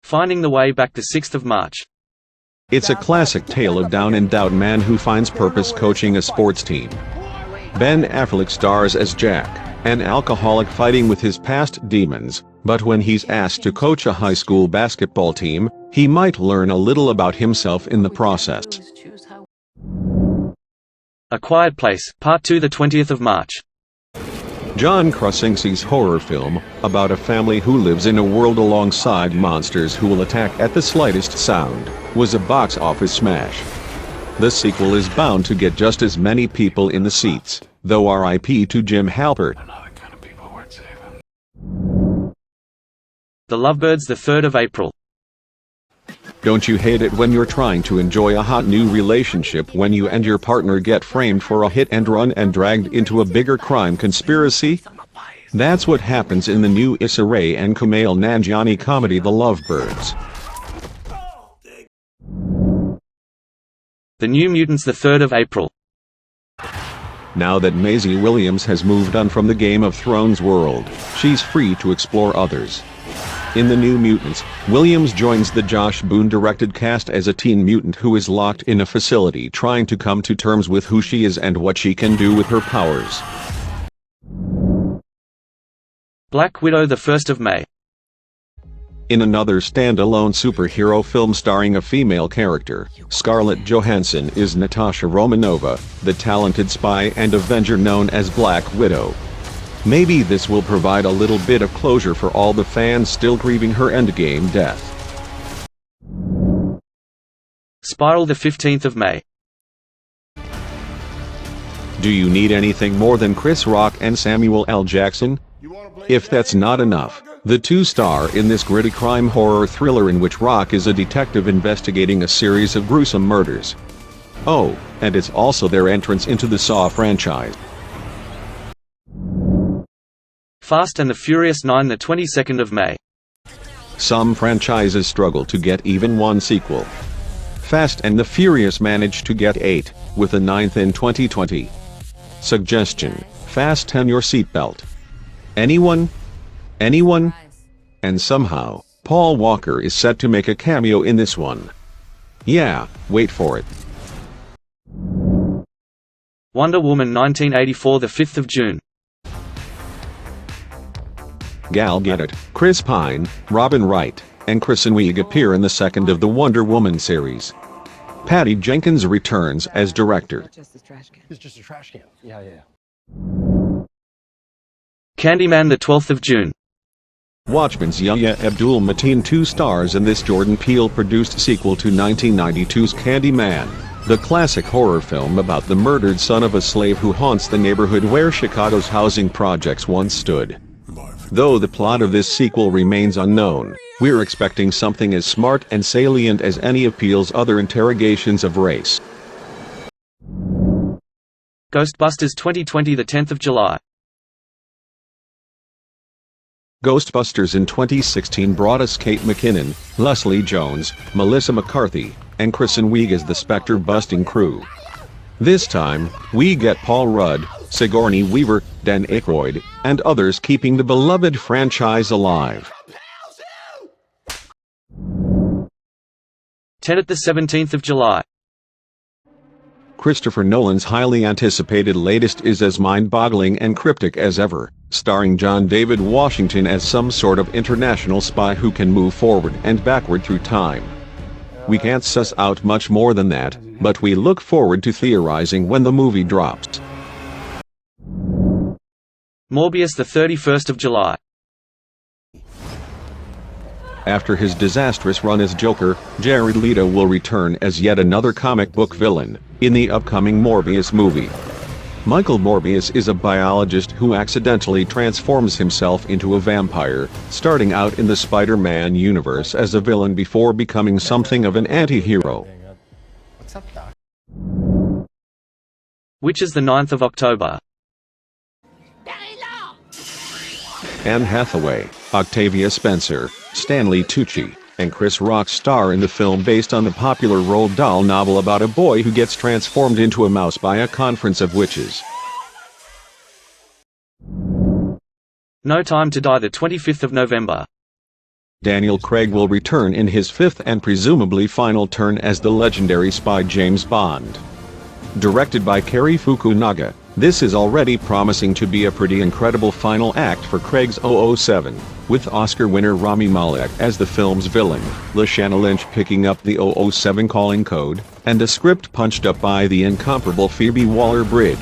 Finding the Way Back, the 6th of March. It's a classic tale of down-and-out man who finds purpose coaching a sports team. Ben Affleck stars as Jack, an alcoholic fighting with his past demons, but when he's asked to coach a high school basketball team, he might learn a little about himself in the process. A Quiet Place, Part 2, the 20th of March. John Krasinski's horror film, about a family who lives in a world alongside monsters who will attack at the slightest sound, was a box office smash. The sequel is bound to get just as many people in the seats, though R.I.P. to Jim Halpert. The Lovebirds, the 3rd of April. Don't you hate it when you're trying to enjoy a hot new relationship when you and your partner get framed for a hit and run and dragged into a bigger crime conspiracy? That's what happens in the new Issa Rae and Kumail Nanjiani comedy The Lovebirds. The New Mutants, the 3rd of April. Now that Maisie Williams has moved on from the Game of Thrones world, she's free to explore others. In The New Mutants, Williams joins the Josh Boone-directed cast as a teen mutant who is locked in a facility trying to come to terms with who she is and what she can do with her powers. Black Widow, the 1st of May. In another standalone superhero film starring a female character, Scarlett Johansson is Natasha Romanova, the talented spy and Avenger known as Black Widow. Maybe this will provide a little bit of closure for all the fans still grieving her endgame death. Spiral, the 15th of May. Do you need anything more than Chris Rock and Samuel L. Jackson? If that's not enough, the two star in this gritty crime horror thriller in which Rock is a detective investigating a series of gruesome murders. Oh, and it's also their entrance into the Saw franchise. Fast and the Furious 9, the 22nd of May. Some franchises struggle to get even one sequel. Fast and the Furious managed to get 8, with the 9th in 2020. Suggestion: fasten your seatbelt. Anyone? Anyone? And somehow, Paul Walker is set to make a cameo in this one. Yeah, wait for it. Wonder Woman 1984, the 5th of June. Gal Gadot, Chris Pine, Robin Wright, and Kristen Wiig appear in the second of the Wonder Woman series. Patty Jenkins returns as director. It's just a trash can. Yeah. Candyman, the 12th of June. Watchmen's Yahya Abdul-Mateen 2 stars in this Jordan Peele-produced sequel to 1992's Candyman, the classic horror film about the murdered son of a slave who haunts the neighborhood where Chicago's housing projects once stood. Though the plot of this sequel remains unknown, we're expecting something as smart and salient as any of Peele's other interrogations of race. Ghostbusters 2020, the 10th of July. Ghostbusters in 2016 brought us Kate McKinnon, Leslie Jones, Melissa McCarthy, and Kristen Wiig as the Spectre-busting crew. This time, we get Paul Rudd, Sigourney Weaver, Dan Aykroyd, and others keeping the beloved franchise alive. Tenet, the 17th of July. Christopher Nolan's highly anticipated latest is as mind-boggling and cryptic as ever, starring John David Washington as some sort of international spy who can move forward and backward through time. We can't suss out much more than that, but we look forward to theorizing when the movie drops. Morbius, the 31st of July. After his disastrous run as Joker, Jared Leto will return as yet another comic book villain in the upcoming Morbius movie. Michael Morbius is a biologist who accidentally transforms himself into a vampire, starting out in the Spider-Man universe as a villain before becoming something of an anti-hero. What's up, Doc? Witches, the 9th of October. Anne Hathaway, Octavia Spencer, Stanley Tucci, and Chris Rock star in the film based on the popular Roald Dahl novel about a boy who gets transformed into a mouse by a conference of witches. No Time to Die, the 25th of November. Daniel Craig will return in his fifth and presumably final turn as the legendary spy James Bond. Directed by Cary Fukunaga, this is already promising to be a pretty incredible final act for Craig's 007, with Oscar winner Rami Malek as the film's villain, Lashana Lynch picking up the 007 calling code, and a script punched up by the incomparable Phoebe Waller-Bridge.